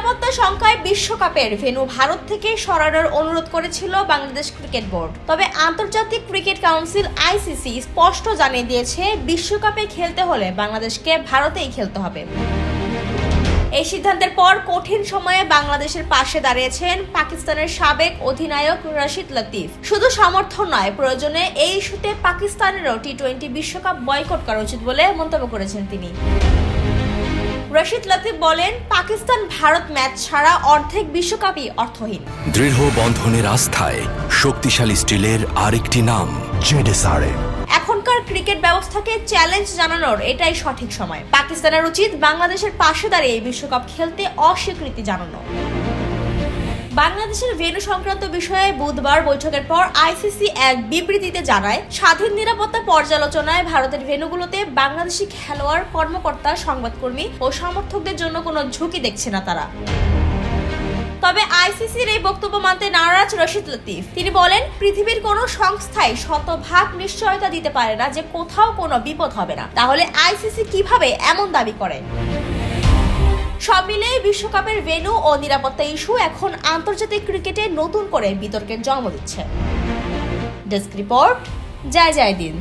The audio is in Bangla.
নিরাপত্তা শঙ্কায় বিশ্বকাপের ভেন্যু ভারত থেকে সরানোর অনুরোধ করেছিল বাংলাদেশ ক্রিকেট বোর্ড। তবে আন্তর্জাতিক ক্রিকেট কাউন্সিল আইসিসি স্পষ্ট জানিয়ে দিয়েছে, বিশ্বকাপে খেলতে হলে বাংলাদেশকে ভারতেই খেলতে হবে। এই সিদ্ধান্তের পর কঠিন সময়ে বাংলাদেশের পাশে দাঁড়িয়েছেন পাকিস্তানের সাবেক অধিনায়ক রশিদ লতিফ। শুধু সমর্থন নয়, প্রয়োজনে এই ইস্যুতে পাকিস্তানেরও টি-20 বিশ্বকাপ বয়কট করা উচিত বলে মন্তব্য করেছেন তিনি। রশিদ লতিফ বলেন, পাকিস্তান ভারত ম্যাচ ছাড়া অর্ধেক বিশ্বকাপই অর্থহীন। দৃঢ় বন্ধনের আস্থায় শক্তিশালী স্টিলের আরেকটি নাম জেডএসআরএম। এখনকার ক্রিকেট ব্যবস্থাকে চ্যালেঞ্জ জানানোর এটাই সঠিক সময়। পাকিস্তানের উচিত বাংলাদেশের পাশে দাঁড়িয়ে এই বিশ্বকাপ খেলতে অস্বীকৃতি জানানো। বাংলাদেশের ভেন্যু সংক্রান্ত বিষয়ে বুধবার বৈঠকের পর আইসিসি এক বিবৃতিতে জানায়, স্বাধীন নিরাপত্তা পর্যালোচনায় ভারতের ভেন্যুগুলোতে বাংলাদেশি খেলোয়াড়, কর্মকর্তা, সংবাদকর্মী ও সমর্থকদের জন্য কোনো ঝুঁকি দেখছে না তারা। তবে আইসিসির এই বক্তব্য মানতে নারাজ রশিদ লতিফ। তিনি বলেন, পৃথিবীর কোনো সংস্থাই শতভাগ নিশ্চয়তা দিতে পারে না যে কোথাও কোনো বিপদ হবে না। তাহলে আইসিসি কিভাবে এমন দাবি করে? সব মিলিয়ে বিশ্বকাপের ভেন্যু ও নিরাপত্তা ইস্যু এখন আন্তর্জাতিক ক্রিকেটে নতুন করে বিতর্কের জন্ম দিচ্ছে। ডেস্ক রিপোর্ট, জয় জয় দিন।